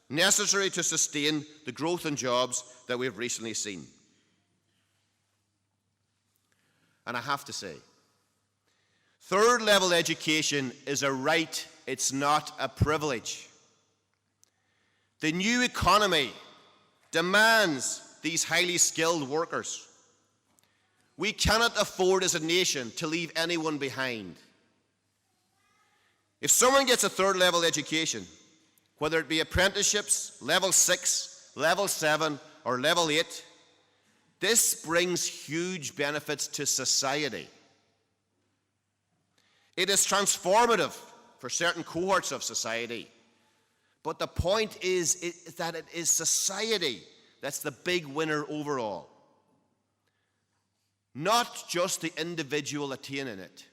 necessary to sustain the growth in jobs that we have recently seen. And I have to say, third level education is a right, it's not a privilege. The new economy demands these highly skilled workers. We cannot afford as a nation to leave anyone behind. If someone gets a third level education, whether it be apprenticeships, level 6, level 7, or level 8, this brings huge benefits to society. It is transformative for certain cohorts of society. But the point is that it is society that's the big winner overall. Not just the individual attaining it,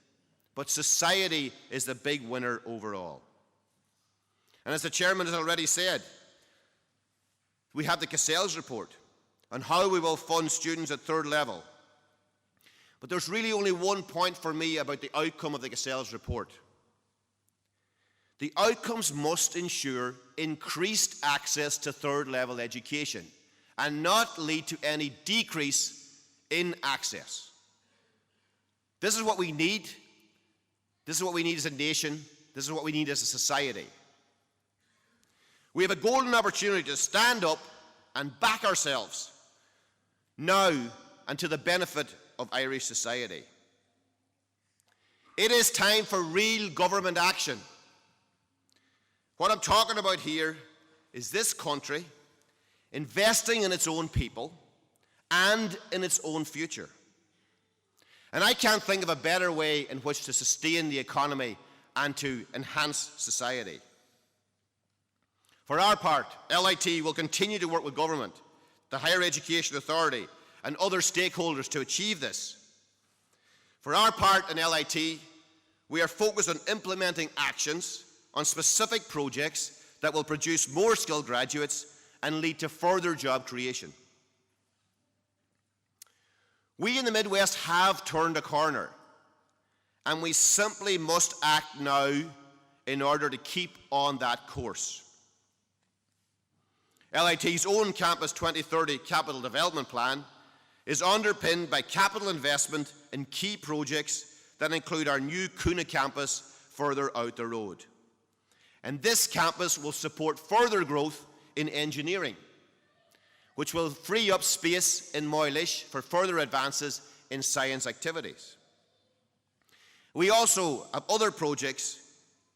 but society is the big winner overall. And as the chairman has already said, we have the Cassell's report on how we will fund students at third level. But there's really only one point for me about the outcome of the Cassell's report. The outcomes must ensure increased access to third level education and not lead to any decrease in access. This is what we need. This is what we need as a nation. This is what we need as a society. We have a golden opportunity to stand up and back ourselves now and to the benefit of Irish society. It is time for real government action. What I'm talking about here is this country investing in its own people and in its own future. And I can't think of a better way in which to sustain the economy and to enhance society. For our part, LIT will continue to work with government, the Higher Education Authority, and other stakeholders to achieve this. For our part in LIT, we are focused on implementing actions on specific projects that will produce more skilled graduates and lead to further job creation. We in the Midwest have turned a corner, and we simply must act now in order to keep on that course. LIT's own Campus 2030 Capital Development Plan is underpinned by capital investment in key projects that include our new Kuna campus further out the road. And this campus will support further growth in engineering, which will free up space in Moylish for further advances in science activities. We also have other projects,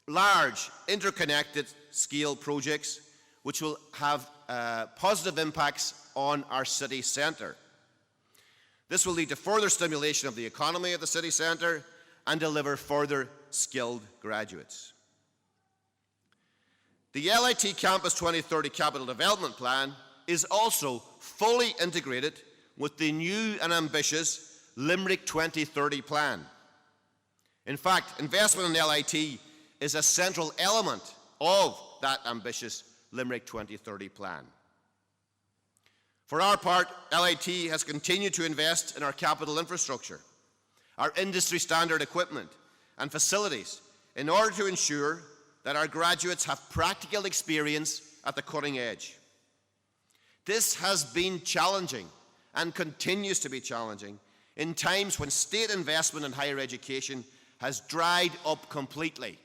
large interconnected scale projects, which will have positive impacts on our city centre. This will lead to further stimulation of the economy of the city centre and deliver further skilled graduates. The LIT Campus 2030 Capital Development Plan is also fully integrated with the new and ambitious Limerick 2030 Plan. In fact, investment in LIT is a central element of that ambitious Limerick 2030 Plan. For our part, LIT has continued to invest in our capital infrastructure, our industry standard equipment and facilities in order to ensure that our graduates have practical experience at the cutting edge. This has been challenging and continues to be challenging in times when state investment in higher education has dried up completely.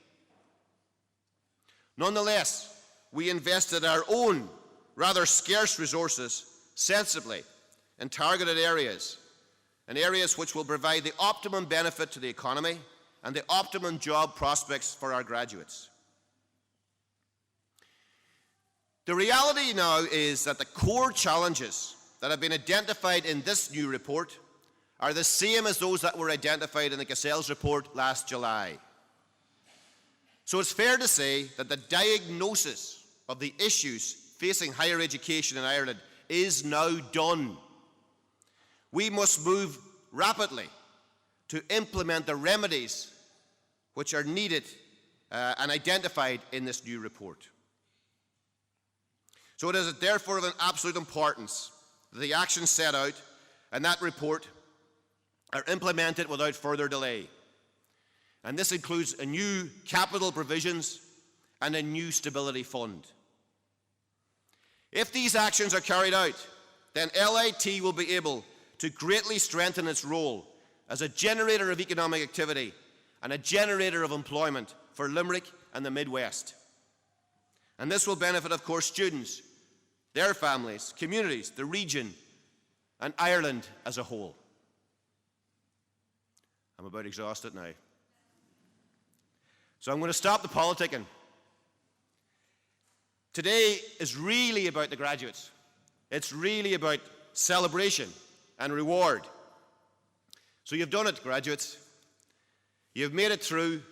Nonetheless, we invested our own rather scarce resources sensibly in targeted areas, and areas which will provide the optimum benefit to the economy and the optimum job prospects for our graduates. The reality now is that the core challenges that have been identified in this new report are the same as those that were identified in the Cassell's report last July. So it's fair to say that the diagnosis of the issues facing higher education in Ireland is now done. We must move rapidly to implement the remedies which are needed and identified in this new report. So it is therefore of an absolute importance that the actions set out in that report are implemented without further delay. And this includes a new capital provisions and a new stability fund. If these actions are carried out, then LIT will be able to greatly strengthen its role as a generator of economic activity and a generator of employment for Limerick and the Midwest. And this will benefit, of course, students, their families, communities, the region, and Ireland as a whole. I'm about exhausted now. So I'm going to stop the politicking. Today is really about the graduates. It's really about celebration and reward. So you've done it, graduates. You've made it through,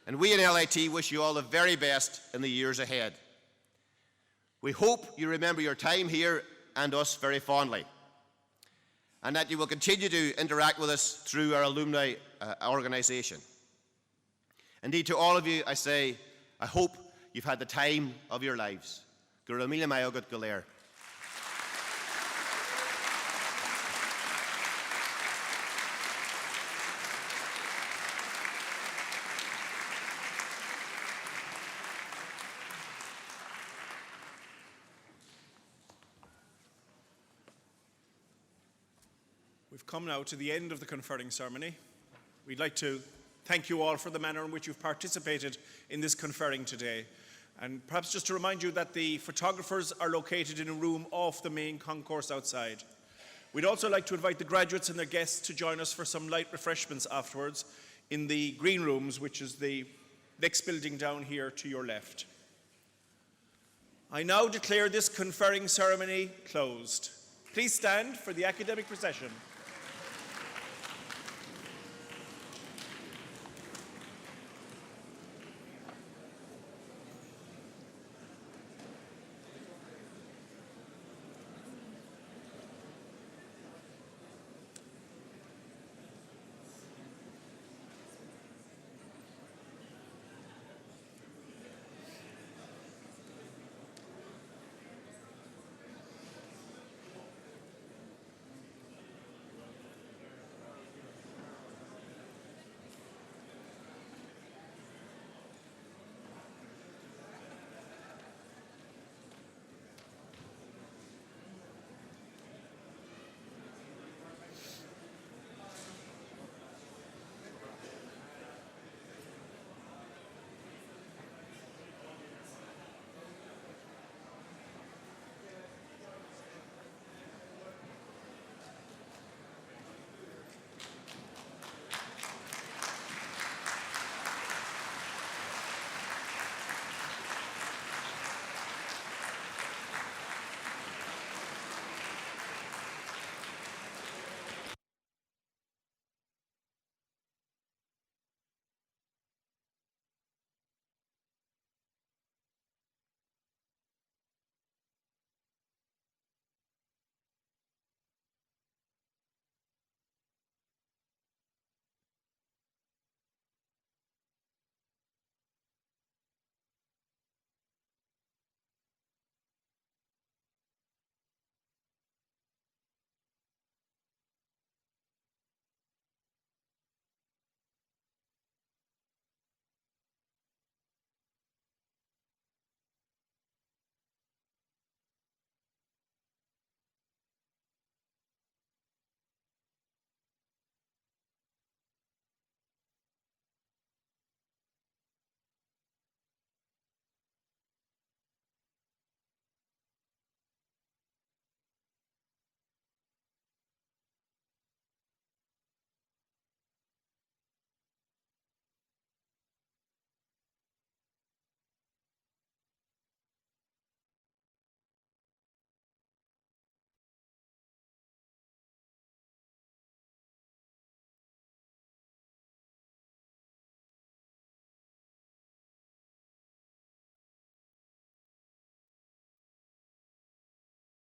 and we in LIT wish you all the very best in the years ahead. We hope you remember your time here and us very fondly, and that you will continue to interact with us through our alumni organisation. Indeed, to all of you, I say, I hope you've had the time of your lives. Gur mille maith go léir. We've come now to the end of the conferring ceremony. We'd like to thank you all for the manner in which you've participated in this conferring today. And perhaps just to remind you that the photographers are located in a room off the main concourse outside. We'd also like to invite the graduates and their guests to join us for some light refreshments afterwards in the green rooms, which is the next building down here to your left. I now declare this conferring ceremony closed. Please stand for the academic procession.